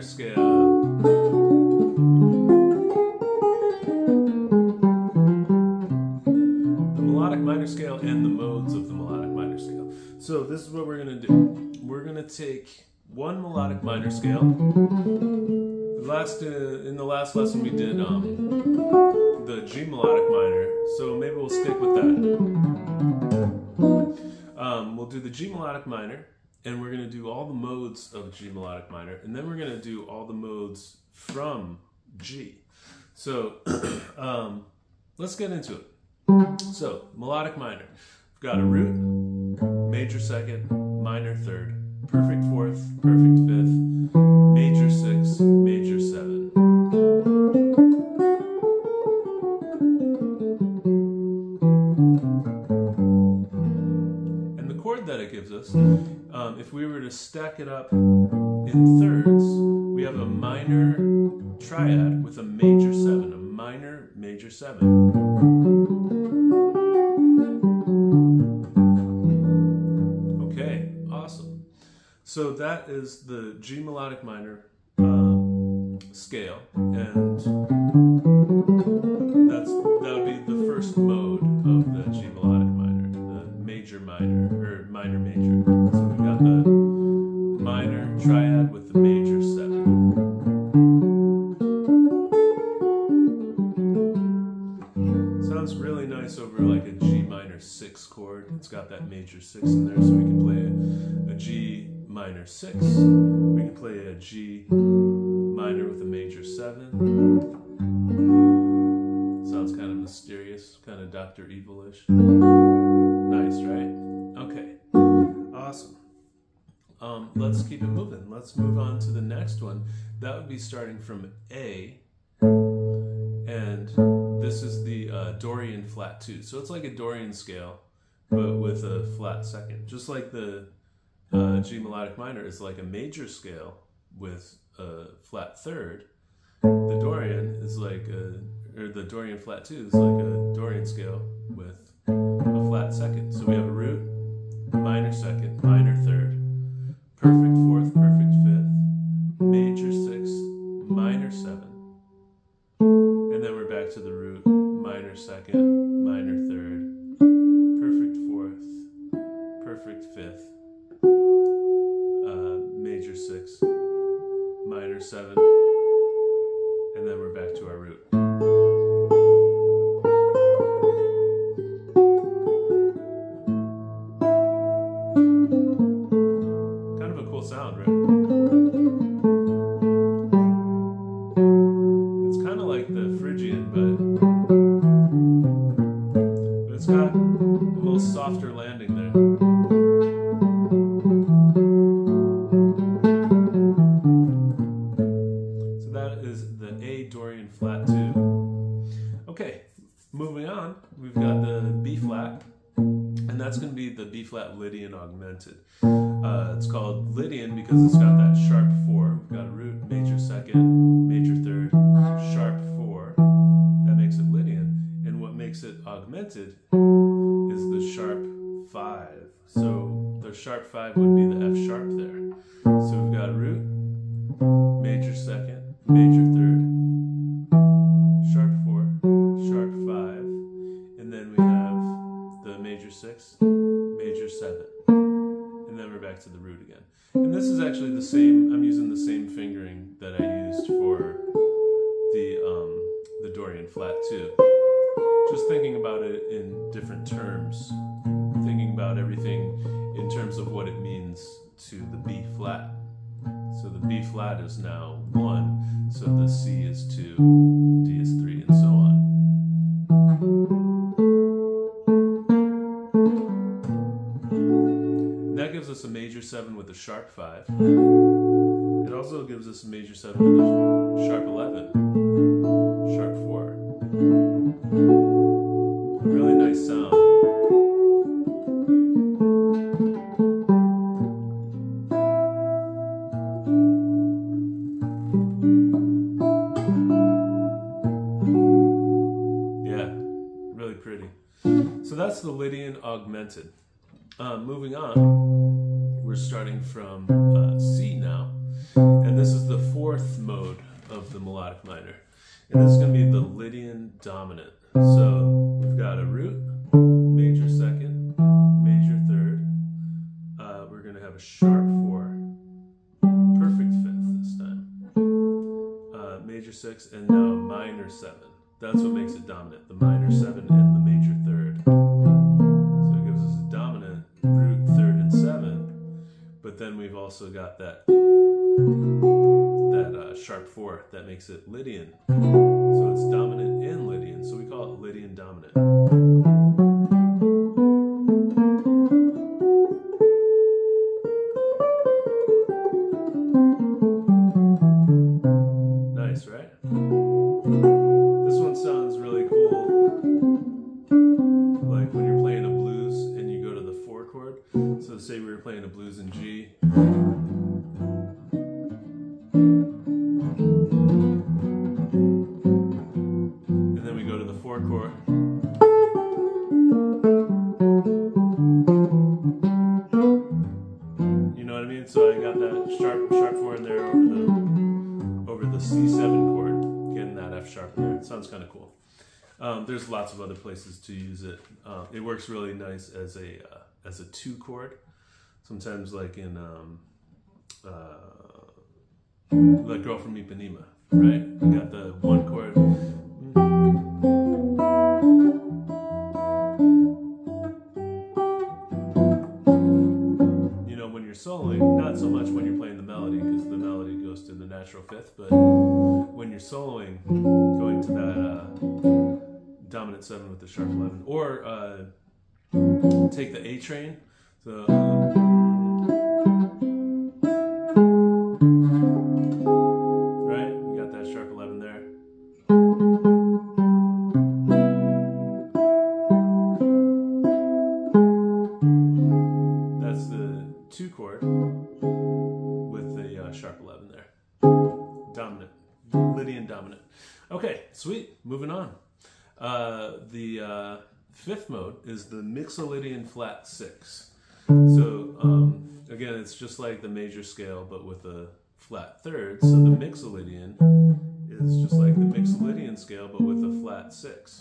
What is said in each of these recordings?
minor scale. The melodic minor scale and the modes of the melodic minor scale. So this is what we're going to do. We're going to take one melodic minor scale. In the last lesson we did the G melodic minor, so maybe we'll stick with that. We'll do the G melodic minor, and we're going to do all the modes of G melodic minor, and then we're going to do all the modes from G. So let's get into it. So melodic minor, we've got a root, major second, minor third, perfect fourth, perfect fifth, major sixth, major seven. And the chord that it gives us, if we were to stack it up in thirds, we have a minor triad with a major seven, a minor major seven. Okay, awesome. So that is the G melodic minor scale, and that would be the first mode of the G melodic minor, the major minor, or minor major. So we've got the minor triad with the major seven. Sounds really nice over like a G minor 6 chord. It's got that major 6 in there, so we can play a G minor 6. We can play a G minor with a major 7. Sounds kind of mysterious, kind of Dr. Evil-ish. Nice, right? Okay, awesome. Let's keep it moving. Let's move on to the next one. That would be starting from A, and this is the Dorian flat 2. So it's like a Dorian scale, but with a flat second. Just like the G melodic minor is like a major scale with a flat third. The Dorian is like the Dorian flat 2 is like a Dorian scale with a flat second. So we have a root, minor second, minor third, perfect fourth, perfect fifth, major sixth, minor 7. And then we're back to the root, minor second, minor third, perfect fourth, perfect fifth, major 6, minor 7, and then we're back to our root. Kind of a cool sound, right? It's kind of like the Phrygian, but it's got a little softer landing there. Dorian flat 2. Okay, moving on, we've got the B flat, and that's going to be the B flat Lydian augmented. It's called Lydian because it's got that sharp 4. We've got a root, major second, major third, sharp 4. That makes it Lydian, and what makes it augmented is the sharp 5. So the sharp 5 would be the F sharp there. So we've got root, major second, major third, sharp 4, sharp 5, and then we have the major 6, major 7, and then we're back to the root again. And this is actually the same, I'm using the same fingering that I used for the Dorian flat 2. Just thinking about it in different terms, thinking about everything in terms of what it means to the B flat. So the B flat is now 1, so the C is 2, D is 3, and so on. And that gives us a major 7 with a sharp 5. It also gives us a major 7 with a sharp 11, sharp 4. Really nice sound. So that's the Lydian augmented. Moving on, we're starting from C now, And this is the fourth mode of the melodic minor. And this is going to be the Lydian dominant. So we've got a root, major second, major third. We're going to have a sharp 4, perfect 5th this time, major 6, and now a minor 7. That's what makes it dominant, the minor 7 and the major 3rd. So it gives us a dominant, root, 3rd, and 7. But then we've also got that sharp 4 that makes it Lydian. So it's dominant and Lydian, so we call it Lydian dominant. Nice, right? This one sounds really cool, like when you're playing a blues and you go to the 4 chord. So say we were playing a blues in G. And then we go to the 4 chord. You know what I mean? So I got that sharp 4 in there over the C7 chord, getting that F sharp in there. It sounds kind of cool. There's lots of other places to use it. It works really nice as a 2 chord. Sometimes like in like Girl from Ipanema, right? You got the 1 chord. You know, when you're soloing, not so much when you're playing the melody, because the melody goes to the natural 5th, but when you're soloing, going to that dominant 7 with the sharp 11, or take the A train. So right, we got that sharp 11 there. That's the 2 chord with the sharp 11 there. Dominant, Lydian dominant. Okay, sweet. Moving on. The 5th mode is the Mixolydian flat 6. So again, it's just like the major scale, but with a flat 3rd. So the Mixolydian is just like the Mixolydian scale, but with a flat 6.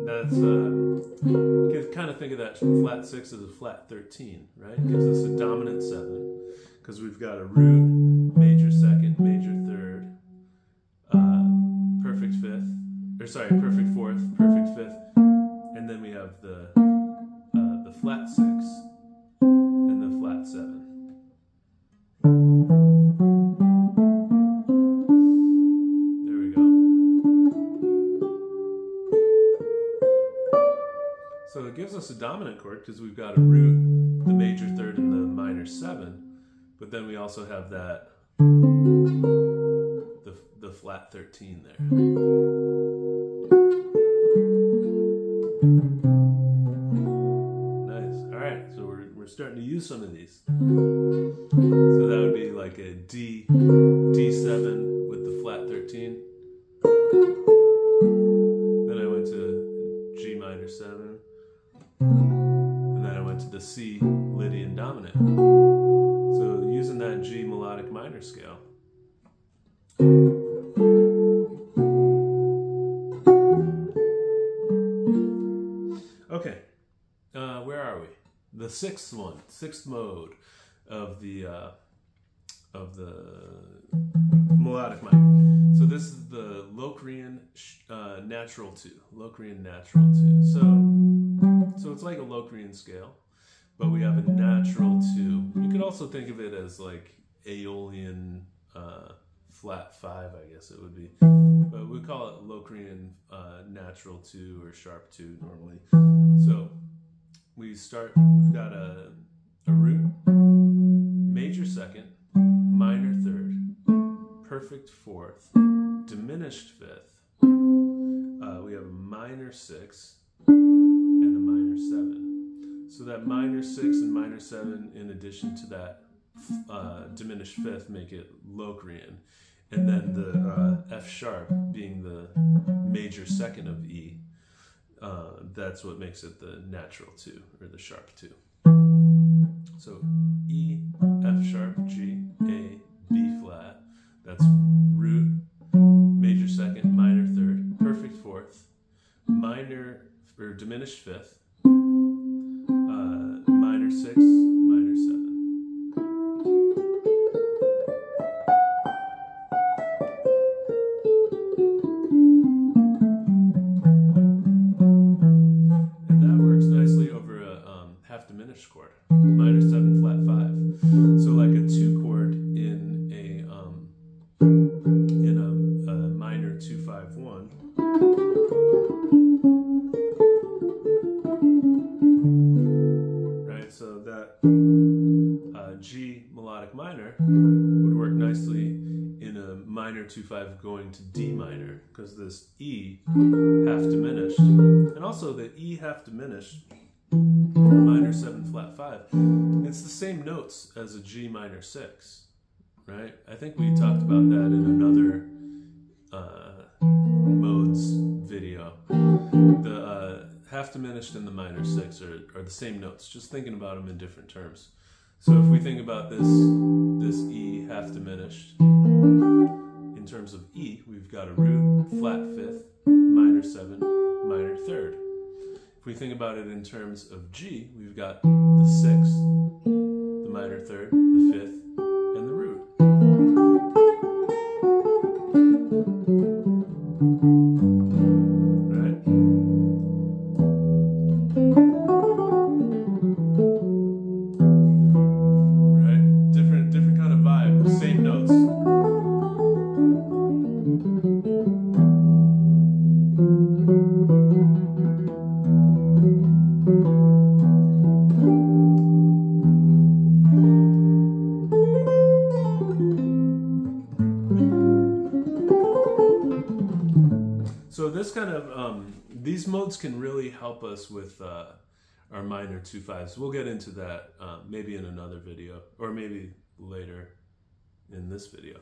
That's you can kind of think of that flat 6 as a flat 13, right? It gives us a dominant 7 because we've got a root, major 2nd, major 3rd, perfect 5th, or sorry, perfect 4th, perfect 5th, and then we have the flat 6 and the flat 7. There we go. So it gives us a dominant chord because we've got a root, the major 3rd, and the minor 7. But then we also have that, the flat 13 there. Nice. All right, so we're starting to use some of these. So that would be like a D7 with the flat 13. Then I went to G minor 7. And then I went to the C Lydian dominant. So using that G melodic minor scale. Okay, where are we? The 6th one, 6th mode of the melodic minor. So this is the Locrian natural 2. Locrian natural 2. So it's like a Locrian scale, but we have a natural 2. You could also think of it as like Aeolian flat 5, I guess it would be. But we call it Locrian natural 2 or sharp 2 normally. So we've got a root, major 2nd, minor 3rd, perfect 4th, diminished 5th. We have a minor 6 and a minor 7. So that minor 6 and minor 7, in addition to that diminished 5th, make it Locrian. and then the F sharp being the major second of E. That's what makes it the natural 2, or the sharp 2. So E, F sharp, G, A, B flat. That's root, major second, minor third, perfect fourth, minor or diminished fifth, minor 6, minor 7. And that works nicely over a half diminished chord, minor 7, flat 5. So like a 2 chord in a minor 2-5-1. Right, so that G melodic minor would work nicely in a minor 2-5 going to D minor, because this E half diminished, and also the E half diminished, minor 7 flat 5, it's the same notes as a G minor 6, right? I think we talked about that in another modes video. The half diminished and the minor 6 are the same notes, just thinking about them in different terms. So if we think about this E half diminished, in terms of E, we've got a root, flat 5th, minor 7, minor 3rd. If we think about it in terms of G, we've got the 6th, the minor 3rd, the 5th, and the root. Right? Right? Different kind of vibe, same notes. So this kind of, these modes can really help us with our minor 2-5s. We'll get into that maybe in another video, or maybe later in this video.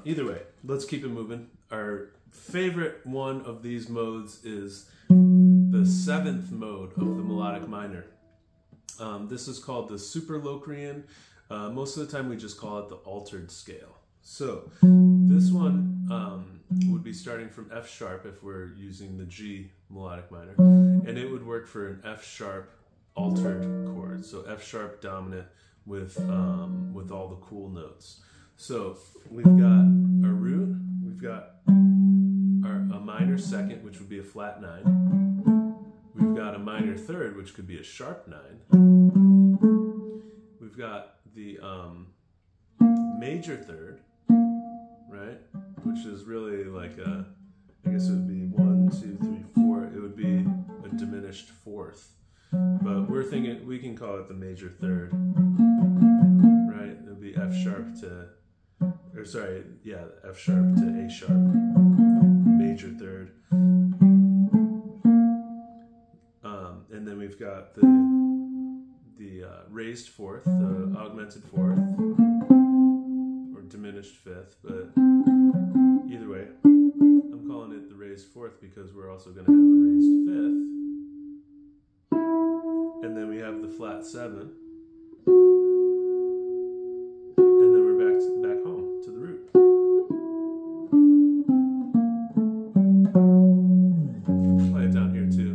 Either way, let's keep it moving. Our favorite one of these modes is the 7th mode of the melodic minor. This is called the Superlocrian. Most of the time we just call it the altered scale. So this one would be starting from F sharp if we're using the G melodic minor, and it would work for an F sharp altered chord. So F sharp dominant with all the cool notes. So we've got a root, we've got a minor second, which would be a flat 9. We've got a minor third, which could be a sharp 9. We've got the major third, right? Which is really like a, I guess it would be 1, 2, 3, 4. It would be a diminished fourth. But we're thinking we can call it the major third, right? It would be F sharp to, or sorry, yeah, F sharp to A sharp, major third. And then we've got the raised fourth, the augmented fourth, or diminished fifth, but either way, I'm calling it the raised fourth because we're also going to have a raised fifth. And then we have the flat 7. And then we're back home to the root. Play it down here too.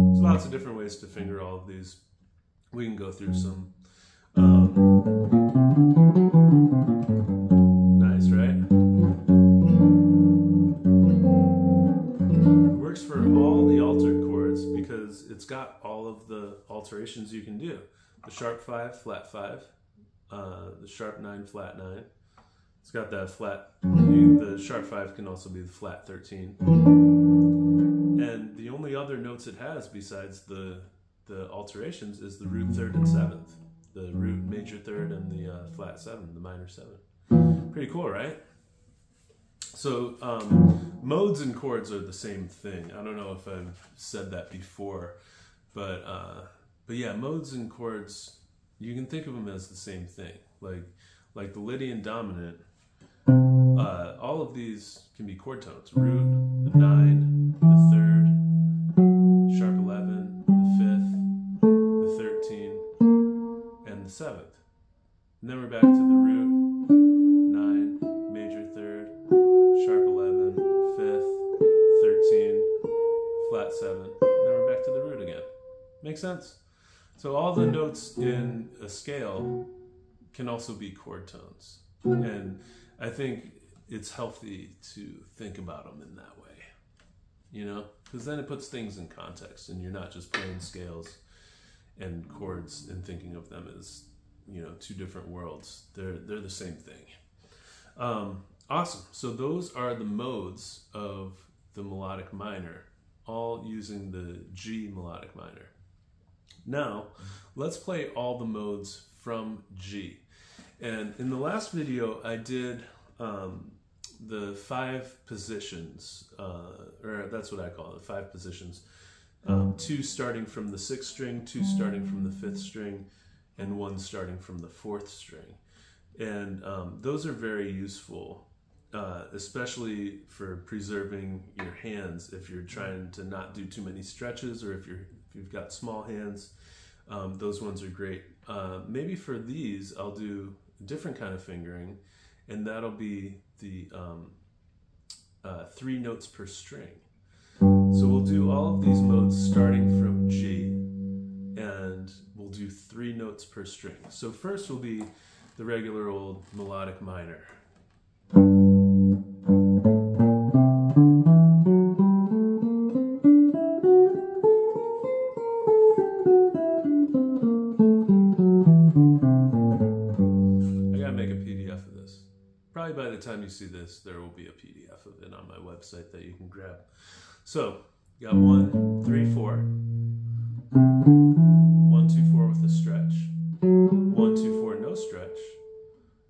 There's lots of different ways to finger all of these. We can go through some. Nice, right? It works for all the altered chords because it's got all of the alterations you can do. The sharp 5, flat 5, the sharp 9, flat 9. It's got that flat, the sharp 5 can also be the flat 13. And the only other notes it has besides the alterations is the root 3rd and 7th. The root major 3rd and the flat 7, the minor 7. Pretty cool, right? So modes and chords are the same thing. I don't know if I've said that before, But yeah, modes and chords, you can think of them as the same thing. Like the Lydian dominant, all of these can be chord tones. Root, the 9, the 3rd, sharp 11, the 5th, the 13, and the 7th. And then we're back to the root, 9, major 3rd, sharp 11, 5th, 13, flat 7. And then we're back to the root again. Make sense? So all the notes in a scale can also be chord tones. And I think it's healthy to think about them in that way, you know, because then it puts things in context and you're not just playing scales and chords and thinking of them as, you know, two different worlds. They're the same thing. Awesome. So those are the modes of the melodic minor, all using the G melodic minor. Now, let's play all the modes from G. And in the last video, I did the 5 positions, or that's what I call it, 5 positions. 2 starting from the 6th string, 2 starting from the 5th string, and 1 starting from the 4th string. And those are very useful, especially for preserving your hands if you're trying to not do too many stretches, or if you've got small hands. Those ones are great. Maybe for these, I'll do a different kind of fingering, and that'll be the 3 notes per string. So we'll do all of these modes starting from G, and we'll do 3 notes per string. So first will be the regular old melodic minor. Probably by the time you see this, there will be a PDF of it on my website that you can grab. So, you got 1, 3, 4. 1, 2, 4 with a stretch. 1, 2, 4 no stretch.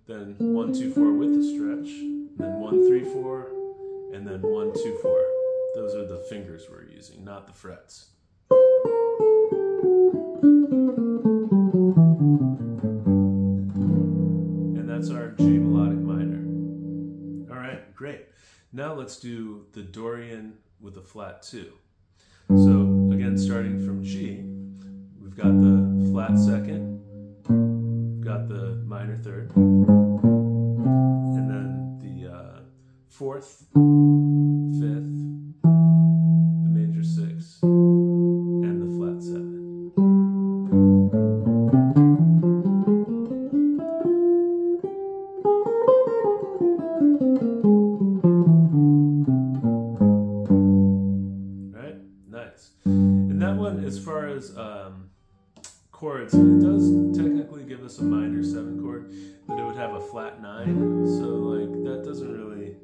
Then 1, 2, 4 with a stretch. Then 1, 3, 4. And then 1, 2, 4. Those are the fingers we're using, not the frets. And that's our G melodic minor. All right, great. Now let's do the Dorian with a flat 2. So again, starting from G, we've got the flat 2nd, we've got the minor 3rd, and then the 4th, 5th, the major 6, and the flat 7. As far as chords, it does technically give us a minor 7 chord, but it would have a flat 9, so like that doesn't really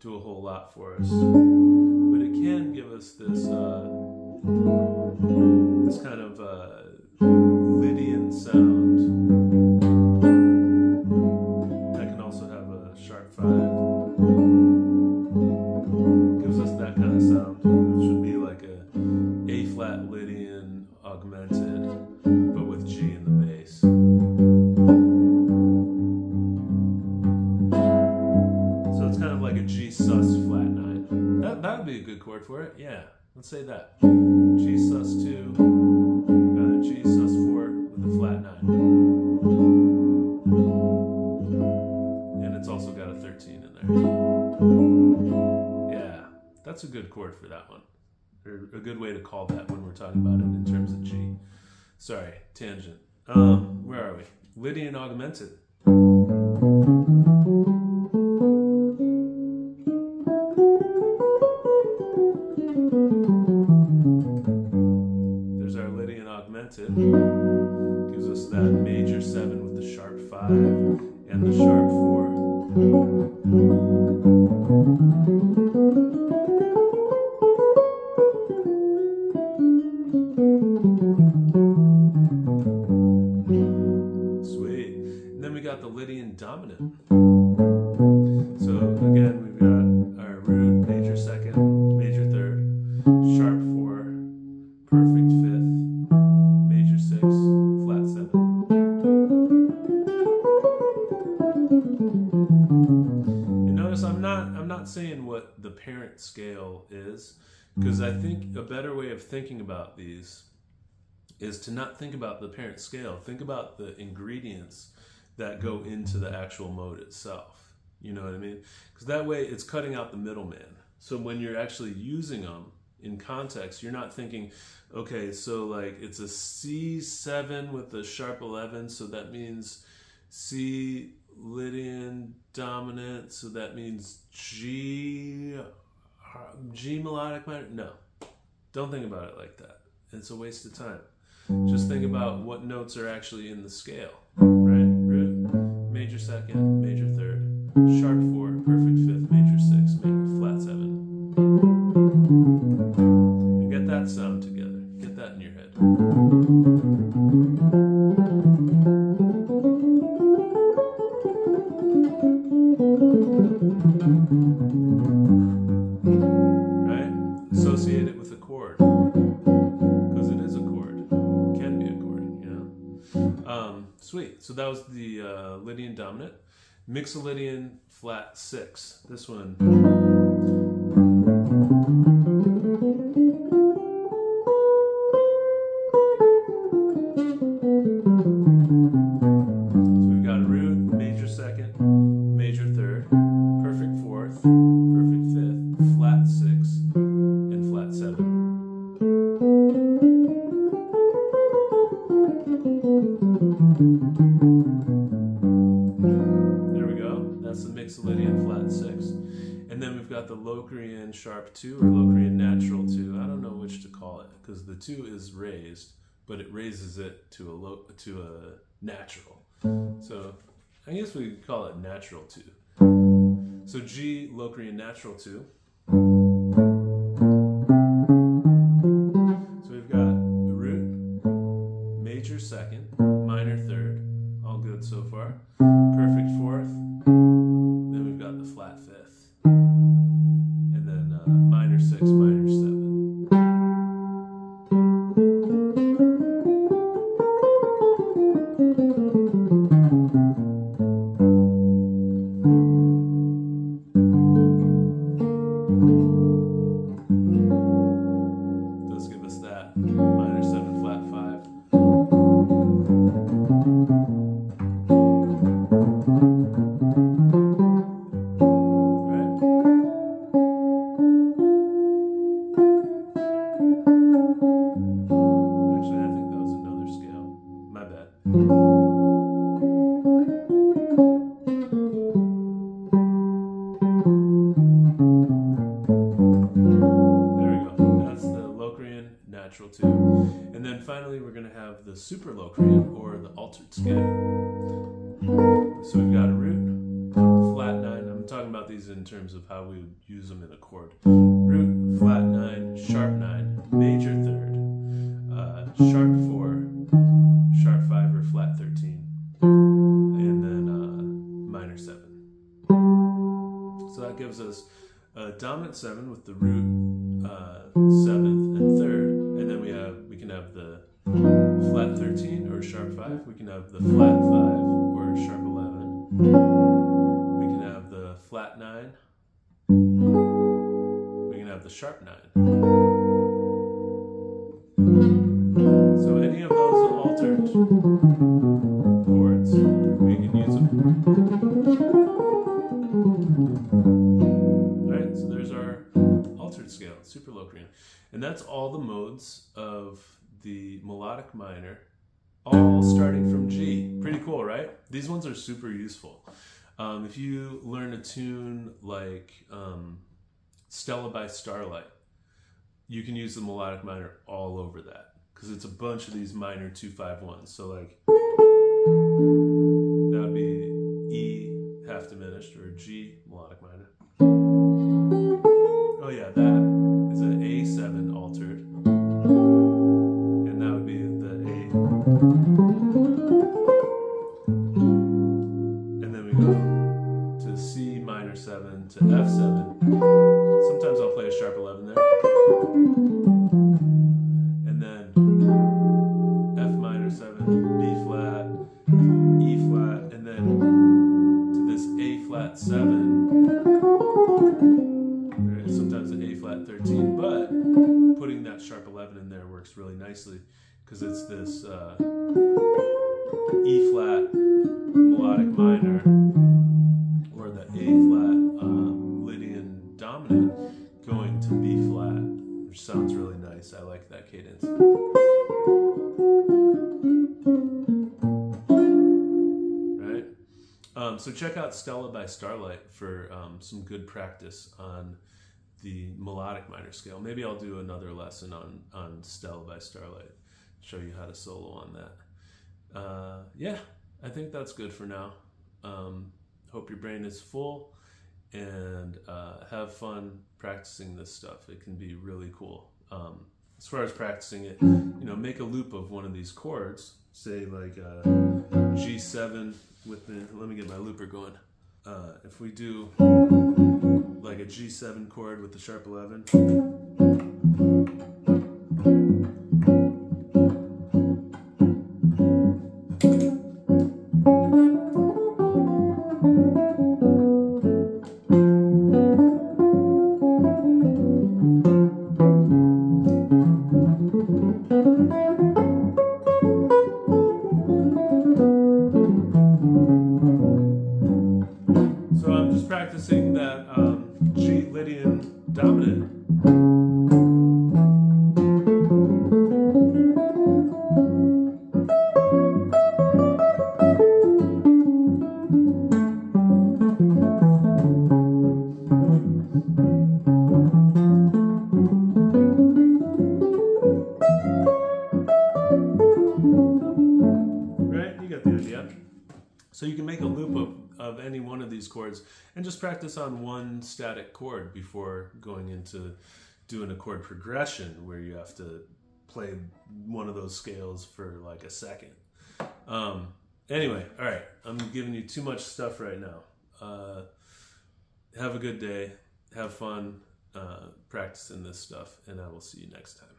do a whole lot for us. But it can give us this this kind of Lydian sound. That can also have a sharp 5. Gives us that kind of sound, which would be like a A-flat Lydian augmented, but with G in the bass. So it's kind of like a G sus flat 9. That would be a good chord for it. Yeah, let's say that. G sus 2, G sus 4 with a flat 9. And it's also got a 13 in there. Yeah, that's a good chord for that one. Or a good way to call that when we're talking about it in terms of G. Sorry, tangent. Where are we? Lydian augmented. There's our Lydian augmented. Gives us that major 7 with the sharp 5 and the sharp 4. Sweet. And then we got the Lydian dominant. So again, we've got our root, major 2nd, major 3rd, sharp 4, perfect 5th, parent scale is, because I think a better way of thinking about these is to not think about the parent scale. Think about the ingredients that go into the actual mode itself. You know what I mean? Because that way it's cutting out the middleman. So when you're actually using them in context, you're not thinking, okay, so like it's a C7 with a sharp 11, so that means C Lydian dominant, so that means G melodic minor. No, don't think about it like that. It's a waste of time. Just think about what notes are actually in the scale, right? Root, major second, major third, sharp 4, perfect 5th, major 6, flat 7. And get that sound together. Get that in your head. Right? Associate it with a chord. Because it is a chord. It can be a chord, you know? Sweet. So that was the Lydian dominant. Mixolydian flat 6. This one. So we've got a root, major second, major third, perfect 4th, perfect 5th, flat 6, and flat 7. There we go. That's the Mixolydian flat 6. And then we've got the Locrian sharp 2 or Locrian natural 2. I don't know which to call it because the 2 is raised, but it raises it to a natural. So I guess we could call it natural 2. So G Locrian natural 2. So we've got the root, major second, minor third, all good so far. Perfect 4th. Then we've got the flat 5th. And then minor 6, minor 7. Does give us that minor 7, flat 5. Natural 2. And then finally we're going to have the super Locrian or the altered scale. So we've got a root, flat 9. I'm talking about these in terms of how we would use them in a chord. Root, flat 9, sharp 9, major 3rd, sharp 4, sharp 5 or flat 13, and then minor 7. So that gives us a dominant 7 with the root 7th and 3rd. And then we can have the flat 13 or sharp 5. We can have the flat 5 or sharp 11. We can have the flat 9. We can have the sharp 9. So any of those altered chords, we can use them. Alright, so there's our altered scale, super Locrian. And that's all the modes of the melodic minor, all starting from G. Pretty cool, right? These ones are super useful. If you learn a tune like Stella by Starlight, you can use the melodic minor all over that because it's a bunch of these minor 2-5-1s. So like that would be E half diminished or G melodic minor. Oh yeah, that is an A7 altered, and that would be the A. And then we go to C minor 7 to F7. Sometimes I'll play a sharp 11 there. And then F minor 7, B flat, E flat, and then to this A flat 7. Some putting that sharp 11 in there works really nicely because it's this E flat melodic minor, or the A flat Lydian dominant going to B flat, which sounds really nice. I like that cadence. Right? So check out Stella by Starlight for some good practice on the melodic minor scale. Maybe I'll do another lesson on Stella by Starlight, show you how to solo on that. Yeah, I think that's good for now. Hope your brain is full, and have fun practicing this stuff. It can be really cool. As far as practicing it, you know, make a loop of one of these chords, say like G7 with the, let me get my looper going. If we do like a G7 chord with the sharp 11, so I'm just practicing that G Lydian dominant. Right? You got the idea. So you can make a loop of any one of these chords and just practice on one static chord before going into doing a chord progression where you have to play one of those scales for like a second. Anyway, all right, I'm giving you too much stuff right now. Have a good day. Have fun practicing this stuff, and I will see you next time.